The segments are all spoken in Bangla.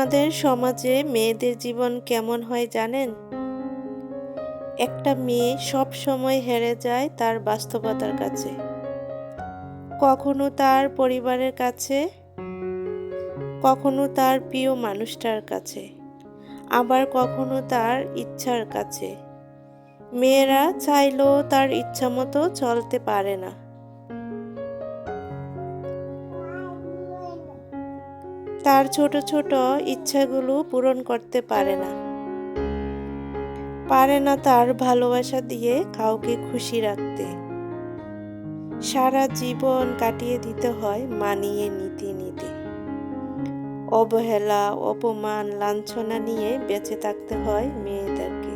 আমাদের সমাজে মেয়েদের জীবন কেমন হয় জানেন? একটা মেয়ে সব সময় হেরে যায় তার বাস্তবতার কাছে। কখনো তার পরিবারের কাছে, কখনো তার প্রিয় মানুষটার কাছে, আবার কখনো তার ইচ্ছার কাছে। মেয়েরা চাইলেও তার ইচ্ছামতো চলতে পারে না। তার ছোট ছোট ইচ্ছাগুলো পূরণ করতে পারে না। পারে না তার ভালোবাসা দিয়ে কাউকে খুশি রাখতে। সারা জীবন কাটিয়ে দিতে হয় মানিয়ে নিতে নিতে। অবহেলা, অপমান, লাঞ্ছনা নিয়ে বেঁচে থাকতে হয় মেয়েদেরকে।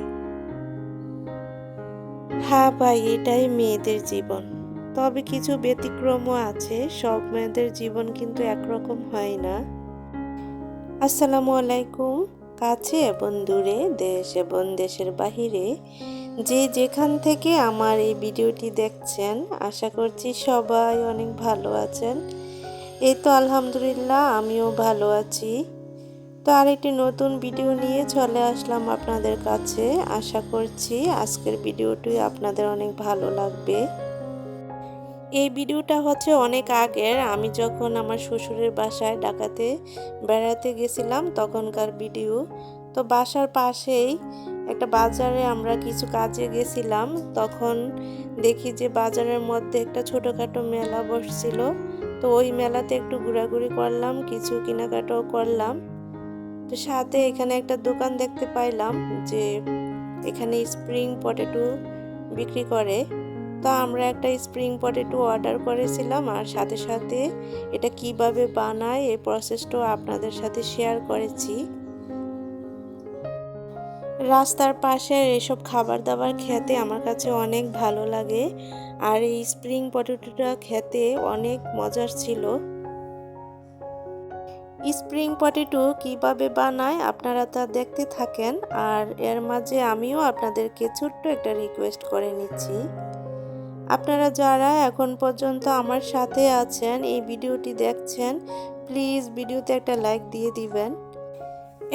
হ্যাঁ ভাই, এটাই মেয়েদের জীবন। তবে কিছু ব্যতিক্রমও আছে, সব মেয়েদের জীবন কিন্তু একরকম হয় না। আসসালামু আলাইকুম। কাছে এবং দূরে, দেশ এবং দেশের বাহিরে যে যেখান থেকে আমার এই ভিডিওটি দেখছেন, আশা করছি সবাই অনেক ভালো আছেন। এই তো আলহামদুলিল্লাহ, আমিও ভালো আছি। তো আরেকটি নতুন ভিডিও নিয়ে চলে আসলাম আপনাদের কাছে। আশা করছি আজকের ভিডিওটি আপনাদের অনেক ভালো লাগবে। এই ভিডিওটা হচ্ছে অনেক আগের, আমি যখন আমার শ্বশুরের বাসায় ঢাকাতে বেড়াতে গেছিলাম তখনকার ভিডিও। তো বাসার পাশেই একটা বাজারে আমরা কিছু কাজে গেছিলাম, তখন দেখি যে বাজারের মধ্যে একটা ছোটোখাটো মেলা বসছিল। তো ওই মেলাতে একটু ঘোরাঘুরি করলাম, কিছু কেনাকাটাও করলাম। তো সাথে এখানে একটা দোকান দেখতে পাইলাম যে এখানে স্প্রিং পটেটো বিক্রি করে। তো আমরা একটা স্প্রিং পটেটো অর্ডার করেছিলাম, আর সাথে সাথে এটা কিভাবে বানায় এই প্রসেসটাও আপনাদের সাথে শেয়ার করেছি। রাস্তার পাশে এসব খাবার দাবার খেতে আমার কাছে অনেক ভালো লাগে, আর এই স্প্রিং পটেটোটা খেতে অনেক মজার ছিল। স্প্রিং পটেটো কিভাবে বানায় আপনারা তা দেখতে থাকেন, আর এর মাঝে আমিও আপনাদেরকে ছোট্ট একটা রিকোয়েস্ট করে নিচ্ছি। আপনারা যারা এখন পর্যন্ত আমার সাথে আছেন, এই ভিডিওটি দেখছেন, প্লিজ ভিডিওতে একটা লাইক দিয়ে দিবেন।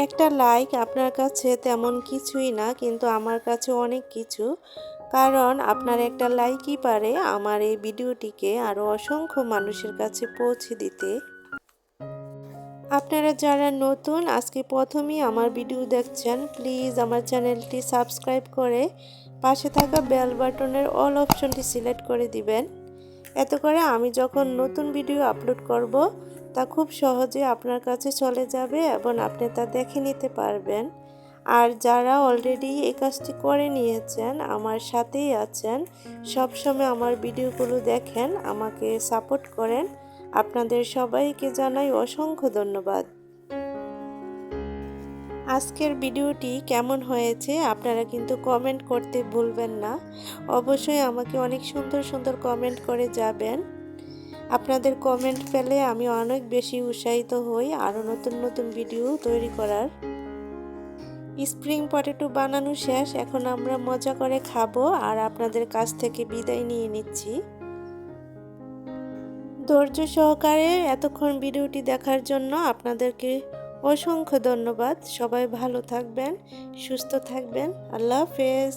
একটা লাইক আপনার কাছে তেমন কিছুই না, কিন্তু আমার কাছে অনেক কিছু, কারণ আপনার একটা লাইকই পারে আমার এই ভিডিওটিকে আরও অসংখ্য মানুষের কাছে পৌঁছে দিতে। আপনারা যারা নতুন, আজকে প্রথমেই আমার ভিডিও দেখছেন, প্লিজ আমার চ্যানেলটি সাবস্ক্রাইব করে পাশে থাকা বেল বাটনের অল অপশনটি সিলেক্ট করে দিবেন। এতে করে আমি যখন নতুন ভিডিও আপলোড করব তা খুব সহজে আপনার কাছে চলে যাবে এবং আপনি তা দেখে নিতে পারবেন। আর যারা অলরেডি এই কাজটি করে নিয়েছেন, আমার সাথেই আছেন, সবসময় আমার ভিডিওগুলো দেখেন, আমাকে সাপোর্ট করেন, আপনাদের সবাইকে জানাই অসংখ্য ধন্যবাদ। আজকের ভিডিওটি কেমন হয়েছে আপনারা কিন্তু কমেন্ট করতে ভুলবেন না। অবশ্যই আমাকে অনেক সুন্দর সুন্দর কমেন্ট করে যাবেন। আপনাদের কমেন্ট পেলে আমি অনেক বেশি উৎসাহিত হই আরও নতুন নতুন ভিডিও তৈরি করার। স্প্রিং পটেটো বানানো শেষ, এখন আমরা মজা করে খাবো, আর আপনাদের কাছ থেকে বিদায় নিয়ে নিচ্ছি। ধৈর্য সহকারে এতক্ষণ ভিডিওটি দেখার জন্য আপনাদেরকে অসংখ্য ধন্যবাদ। সবাই ভালো থাকবেন, সুস্থ থাকবেন। আল্লাহ হাফেজ।